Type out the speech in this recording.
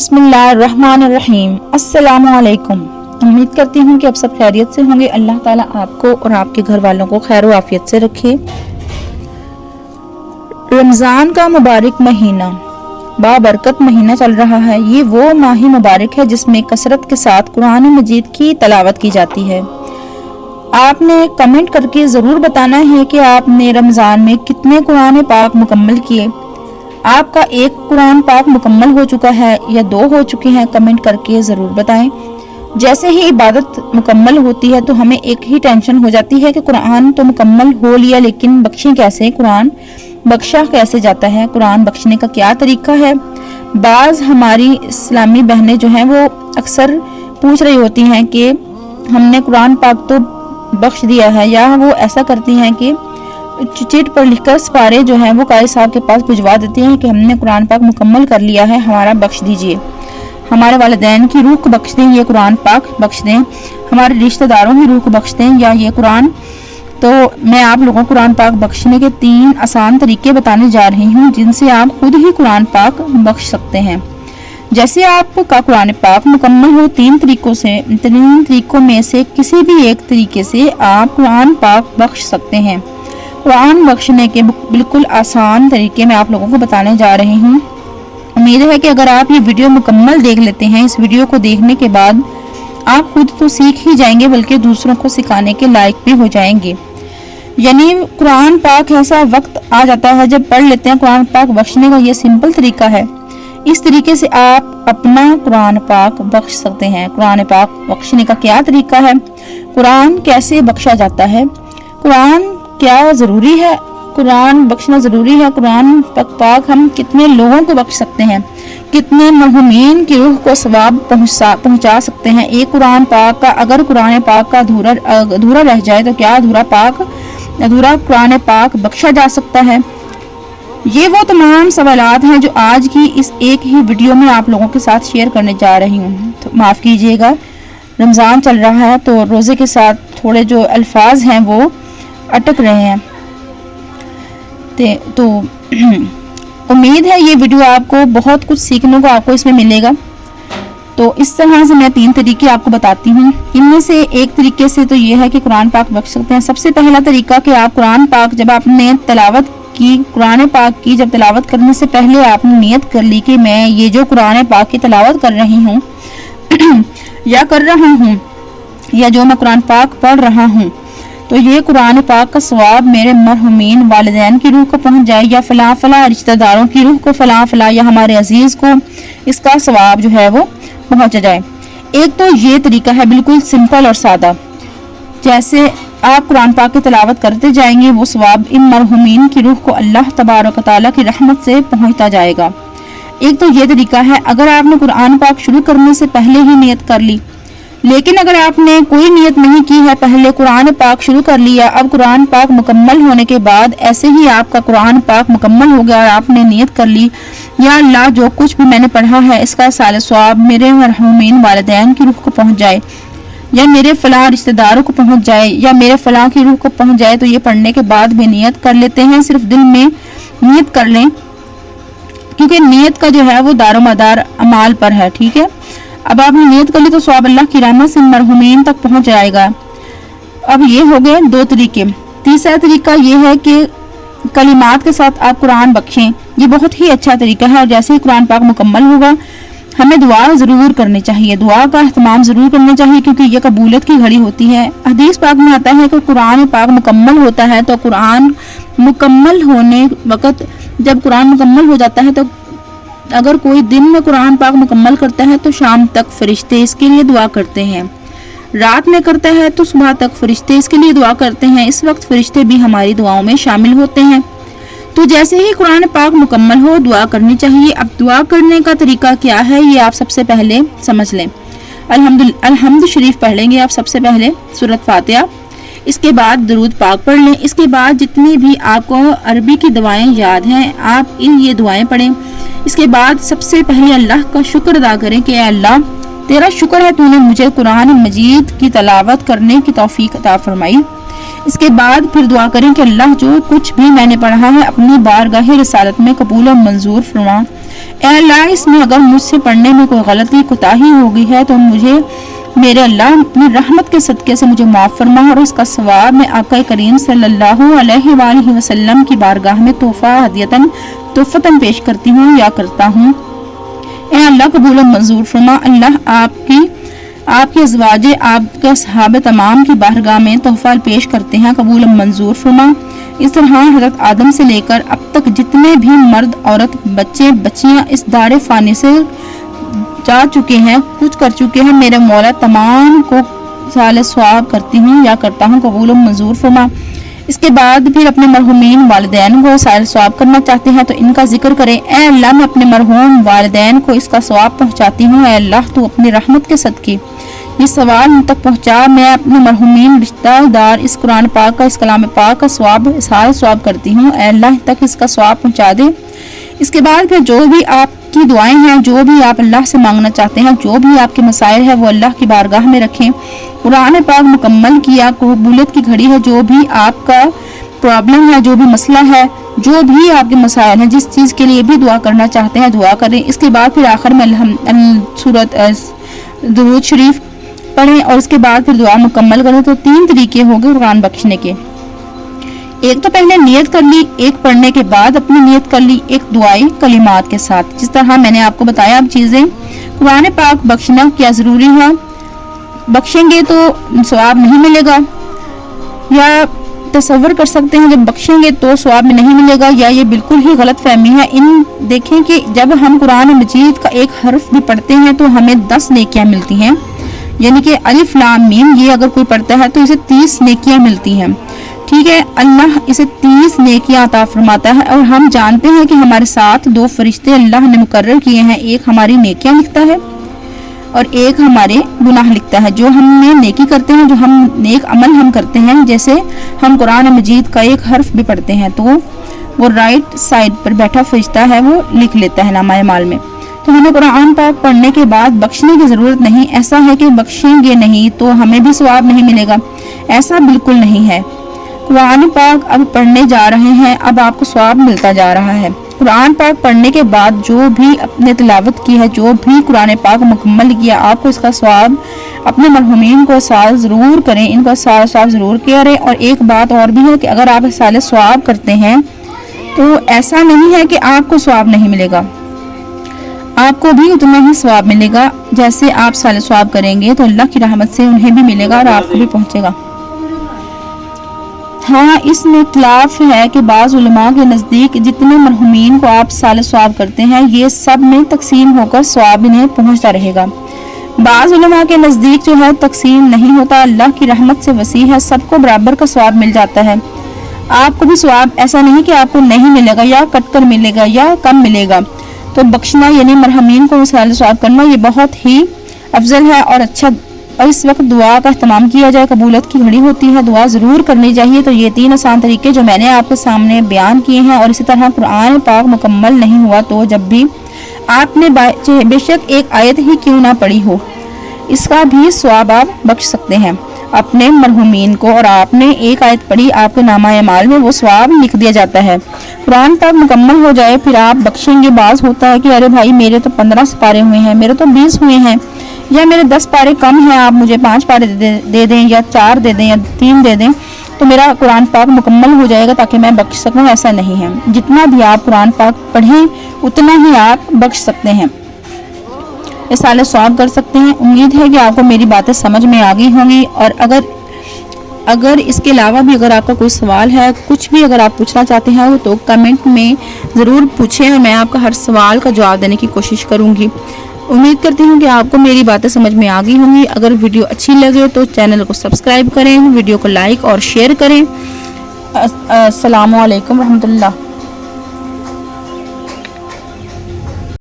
बिस्मिल्लाहिर्रहमानिर्रहीम। अस्सलामु अलैकुम। उम्मीद करती हूँ कि आप सब खैरियत से होंगे। अल्लाह ताला आपको और आपके घर वालों को खैर व आफियत से रखे। रमज़ान का मुबारक महीना बाबरकत महीना चल रहा है। ये वो माह मुबारक है जिसमें कसरत के साथ कुरान मजीद की तलावत की जाती है। आपने कमेंट करके ज़रूर बताना है कि आपने रमज़ान में कितने कुरान पाक मुकम्मल किए। आपका एक कुरान पाक मुकम्मल हो चुका है या 2 हो चुके हैं, कमेंट करके ज़रूर बताएं। जैसे ही इबादत मुकम्मल होती है तो हमें एक ही टेंशन हो जाती है कि कुरान तो मुकम्मल हो लिया, लेकिन बख्शें कैसे, कुरान बख्शा कैसे जाता है, कुरान बख्शने का क्या तरीका है। बाज़ हमारी इस्लामी बहनें जो हैं वो अक्सर पूछ रही होती हैं कि हमने कुरान पाक तो बख्श दिया है, या वो ऐसा करती हैं कि चिट पर लिखकर सिपारे जो हैं वो कारी साहब के पास भिजवा देते हैं कि हमने कुरान पाक मुकम्मल कर लिया है, हमारा बख्श दीजिए, हमारे वालिदैन की रूह को बख्श दें, ये कुरान पाक बख्श दें, हमारे रिश्तेदारों की रूह को बख्श दें, या ये कुरान। तो मैं आप लोगों को कुरान पाक बख्शने के 3 आसान तरीके बताने जा रही हूँ जिनसे आप खुद ही कुरान पाक बख्श सकते हैं। जैसे आपका कुरान पाक मुकम्मल हो 3 तरीकों में से किसी भी एक तरीके से आप कुरान पाक बख्श सकते हैं। कुरान बख्शने के बिल्कुल आसान तरीके मैं आप लोगों को बताने जा रही हूँ। उम्मीद है कि अगर आप ये वीडियो मुकम्मल देख लेते हैं, इस वीडियो को देखने के बाद आप खुद तो सीख ही जाएंगे बल्कि दूसरों को सिखाने के लायक भी हो जाएंगे। यानी कुरान पाक ऐसा वक्त आ जाता है जब पढ़ लेते हैं कुरान पाक बख्शने का ये सिंपल तरीका है। इस तरीके से आप अपना कुरान पाक बख्श सकते हैं। कुरान पाक बख्शने का क्या तरीका है, कुरान कैसे बख्शा जाता है, कुरान क्या ज़रूरी है, कुरान बख्शना ज़रूरी है, कुरान पाक हम कितने लोगों को बख्श सकते हैं, कितने मरहूमीन की रूह को सवाब पहुंचा सकते हैं। एक कुरान पाक का अगर कुरान पाक का अधूरा रह जाए तो क्या अधूरा कुरान पाक बख्शा जा सकता है। ये वो तमाम सवालात हैं जो आज की इस एक ही वीडियो में आप लोगों के साथ शेयर करने जा रही हूँ। तो माफ़ कीजिएगा, रमज़ान चल रहा है तो रोज़े के साथ थोड़े जो अल्फाज हैं वो अटक रहे हैं। तो उम्मीद है ये वीडियो आपको बहुत कुछ सीखने को आपको इसमें मिलेगा। तो इस तरह से मैं 3 तरीके आपको बताती हूँ। इनमें से एक तरीके से तो ये है कि कुरान पाक बख्श सकते हैं। सबसे पहला तरीका कि आप कुरान पाक जब आपने तलावत की, कुरान पाक की जब तलावत करने से पहले आपने नियत कर ली कि मैं ये जो कुरान पाक की तलावत कर रही हूँ या कर रहा हूँ, या जो मैं कुरान पाक पढ़ रहा हूँ, तो ये कुरान पाक का सवाब मेरे मरहूमीन वालिदैन की रूह को पहुंच जाए, या फला फला रिश्तेदारों की रूह को, फला फला या हमारे अजीज को इसका सवाब जो है वो पहुंच जाए। एक तो ये तरीका है बिल्कुल सिंपल और सादा। जैसे आप कुरान पाक की तिलावत करते जाएंगे वो सवाब इन मरहूमीन की रूह को अल्लाह तबारक तआला की रहमत से पहुंचता जाएगा। एक तो ये तरीका है, अगर आपने कुरान पाक शुरू करने से पहले ही नियत कर ली, लेकिन अगर आपने कोई नियत नहीं की है, पहले कुरान पाक शुरू कर लिया, अब कुरान पाक मुकम्मल होने के बाद ऐसे ही आपका कुरान पाक मुकम्मल हो गया और आपने नियत कर ली, या अल्लाह जो कुछ भी मैंने पढ़ा है इसका सारे सवाब मेरे मरहूमीन वालिदैन की रूह को पहुंच जाए, या मेरे फलां रिश्तेदारों को पहुंच जाए, या मेरे फलां की रूह को पहुंच जाए। तो ये पढ़ने के बाद भी नियत कर लेते हैं, सिर्फ दिल में नियत कर लें, क्योंकि नियत का जो है वो दारोमदार अमाल पर है। ठीक है, अब आपने नियत कर ली तो सवाब अल्लाह की रहमत से मरहूमीन तक पहुंच जाएगा। अब ये हो गए 2 तरीके। तीसरा तरीका ये है कि कलिमात के साथ आप कुरान बख्शें। ये बहुत ही अच्छा तरीका है, और जैसे ही कुरान पाक मुकम्मल होगा हमें दुआ ज़रूर करनी चाहिए, दुआ का एहतमाम ज़रूर करना चाहिए, क्योंकि ये कबूलियत की घड़ी होती है। हदीस पाक में आता है कि कुरान पाक मुकम्मल होता है तो कुरान मुकम्मल होने वक़्त, जब कुरान मुकम्मल हो जाता है तो अगर कोई दिन में कुरान पाक मुकम्मल करता है तो शाम तक फरिश्ते इसके लिए दुआ करते हैं, रात में करता है तो सुबह तक फरिश्ते इसके लिए दुआ करते हैं। इस वक्त फरिश्ते भी हमारी दुआओं में शामिल होते हैं। तो जैसे ही कुरान पाक मुकम्मल हो दुआ करनी चाहिए। अब दुआ करने का तरीका क्या है ये आप सबसे पहले समझ लें। अल्हम्द शरीफ पढ़ लेंगे आप सबसे पहले, सूरत फातिहा, इसके बाद दरूद पाक पढ़ लें। इसके बाद जितनी भी आपको अरबी की दुआएं याद हैं आप ये दुआएं पढ़ें। इसके बाद सबसे पहले अल्लाह का शुक्र अदा करें कि अल्लाह तेरा शुक्र है तूने मुझे कुरान मजीद की तलावत करने की तौफीक अता फरमाई। इसके बाद फिर दुआ करें कि अल्लाह जो कुछ भी मैंने पढ़ा है अपनी बारगाह रिसालत में कबूल और मंजूर फरमा। اے اللہ اس میں اگر مجھ سے پڑھنے میں کوئی غلطی کوتاہی ہو گئی ہے تو مجھے میرے اللہ اپنی رحمت کے صدقے سے مجھے معاف فرما، اور اس کا ثواب میں آقا کریم صلی اللہ علیہ وآلہ وسلم کی بارگاہ میں تحفتاً پیش کرتی ہوں یا کرتا ہوں۔ اے اللہ قبول و منظور فرما، اللہ آپ کی ازواج آپ کے صحابہ تمام کی بارگاہ میں تحفہ پیش کرتے ہیں، قبول و منظور فرما۔ اس طرح حضرت آدم سے لے کر اب تک جتنے بھی مرد عورت بچے بچیاں اس دار فانی سے جا چکے ہیں، کچھ کر چکے ہیں، میرے مولا تمام کو سال ثواب کرتی ہوں یا کرتا ہوں، قبول و منظور فرما۔ اس کے بعد پھر اپنے مرحومین والدین کو سائر ثواب کرنا چاہتے ہیں تو ان کا ذکر کریں۔ اے اللہ میں اپنے مرحوم والدین کو اس کا ثواب پہنچاتی ہوں، اے اللہ تو اپنی رحمت کے صدقے یہ سوال ان تک پہنچا، میں اپنے مرحومین رشتہ دار اس قرآن پاک کا، اس کلام پاک کا سارا ثواب کرتی ہوں، اے اللہ تک اس کا ثواب پہنچا دے۔ اس کے بعد پھر جو بھی آپ کی دعائیں ہیں، جو بھی آپ اللہ سے مانگنا چاہتے ہیں، جو بھی آپ کے مسائل ہیں وہ اللہ کی بارگاہ میں رکھیں۔ قرآن پاک مکمل کیا قبولیت کی گھڑی ہے، جو بھی آپ کا پرابلم ہے، جو بھی مسئلہ ہے، جو بھی آپ کے مسائل ہیں، جس چیز کے لیے بھی دعا کرنا چاہتے ہیں دعا کریں۔ اس کے بعد پھر آخر میں سورۃ درود شریف پڑھیں اور اس کے بعد پھر دعا مکمل کریں۔ تو 3 طریقے ہو گئے قرآن بخشنے کے۔ ایک تو پہلے نیت کر لی، ایک پڑھنے کے بعد اپنی نیت کر لی، ایک دعائی کلمات کے ساتھ، جس طرح میں نے آپ کو بتایا اب چیزیں۔ قرآن پاک بخشنا کیا ضروری ہے، بخشیں گے تو ثواب نہیں ملے گا، یا تصور کر سکتے ہیں جب بخشیں گے تو ثواب میں نہیں ملے گا، یا یہ بالکل ہی غلط فہمی ہے۔ دیکھیں کہ جب ہم قرآن مجید کا ایک حرف بھی پڑھتے ہیں تو ہمیں 10 نیکیاں ملتی ہیں، یعنی کہ الف لام میم یہ اگر کوئی پڑھتا ہے تو اسے 30 نیکیاں ملتی ہیں، ٹھیک ہے۔ اللہ اسے 30 نیکیاں عطا فرماتا ہے، اور ہم جانتے ہیں کہ ہمارے ساتھ 2 فرشتے اللہ نے مقرر کیے ہیں، ایک ہماری نیکیاں لکھتا ہے اور ایک ہمارے گناہ لکھتا ہے، جو ہم نے نیکی کرتے ہیں، جو ہم نیک عمل ہم کرتے ہیں، جیسے ہم قرآن مجید کا ایک حرف بھی پڑھتے ہیں تو وہ رائٹ سائڈ پر بیٹھا فرشتہ ہے وہ لکھ لیتا ہے نامہ اعمال میں۔ تو ہمیں قرآن پاک پڑھنے کے بعد بخشنے کی ضرورت نہیں، ایسا ہے کہ بخشیں گے نہیں تو ہمیں بھی ثواب نہیں ملے گا، ایسا بالکل نہیں ہے۔ قرآن پاک اب پڑھنے جا رہے ہیں، اب آپ کو ثواب ملتا جا رہا ہے۔ قرآن پاک پڑھنے کے بعد جو بھی اپنے تلاوت کی ہے، جو بھی قرآن پاک مکمل کیا، آپ کو اس کا ثواب اپنے مرحومین کو سال ضرور کریں، ان کا ثواب ضرور کریں۔ اور ایک بات اور بھی ہے کہ اگر آپ سال ثواب کرتے ہیں تو ایسا نہیں ہے کہ آپ کو ثواب نہیں ملے گا، آپ کو بھی اتنا ہی ثواب ملے گا، جیسے آپ سال ثواب کریں گے تو اللہ کی رحمت سے انہیں بھی ملے گا اور آپ کو بھی پہنچے گا۔ ہاں اس میں اختلاف ہے کہ بعض علماء کے نزدیک جتنے مرحومین کو آپ سال ثواب کرتے ہیں یہ سب میں تقسیم ہو کر ثواب انہیں پہنچتا رہے گا۔ بعض علماء کے نزدیک جو ہے تقسیم نہیں ہوتا، اللہ کی رحمت سے وسیع ہے، سب کو برابر کا ثواب مل جاتا ہے۔ آپ کو بھی ثواب ایسا نہیں کہ آپ کو نہیں ملے گا یا کٹ کر ملے گا یا کم ملے گا۔ تو بخشنا یعنی مرحومین کو سال ثواب کرنا یہ بہت ہی افضل ہے اور اچھا، اور اس وقت دعا کا اہتمام کیا جائے، قبولیت کی گھڑی ہوتی ہے، دعا ضرور کرنی چاہیے۔ تو یہ 3 آسان طریقے جو میں نے آپ کے سامنے بیان کیے ہیں، اور اسی طرح قرآن پاک مکمل نہیں ہوا تو جب بھی آپ نے بے شک ایک آیت ہی کیوں نہ پڑھی ہو، اس کا بھی ثواب آپ بخش سکتے ہیں اپنے مرحومین کو، اور آپ نے ایک آیت پڑھی آپ کے نامہ اعمال میں وہ ثواب لکھ دیا جاتا ہے۔ قرآن پاک مکمل ہو جائے پھر آپ بخشیں گے۔ بعض ہوتا ہے کہ ارے بھائی میرے تو 15 سپارے ہوئے ہیں، میرے تو 20 ہوئے ہیں، یا میرے 10 پارے کم ہیں، آپ مجھے 5 پارے دے دیں یا 4 دے دیں یا 3 دے دیں تو میرا قرآن پاک مکمل ہو جائے گا تاکہ میں بخش سکوں۔ ایسا نہیں ہے، جتنا بھی آپ قرآن پاک پڑھیں اتنا ہی آپ بخش سکتے ہیں، رسالہ ثواب کر سکتے ہیں۔ امید ہے کہ آپ کو میری باتیں سمجھ میں آ گئی ہوں گی، اور اگر اس کے علاوہ بھی اگر آپ کا کوئی سوال ہے، کچھ بھی اگر آپ پوچھنا چاہتے ہیں تو کمنٹ میں ضرور پوچھیں، اور میں آپ کا ہر سوال کا جواب دینے کی کوشش کروں گی۔ امید کرتی ہوں کہ آپ کو میری باتیں سمجھ میں آ گئی ہوں گی۔ اگر ویڈیو اچھی لگے تو چینل کو سبسکرائب کریں، ویڈیو کو لائک اور شیئر کریں۔ السلام علیکم ورحمۃ اللہ۔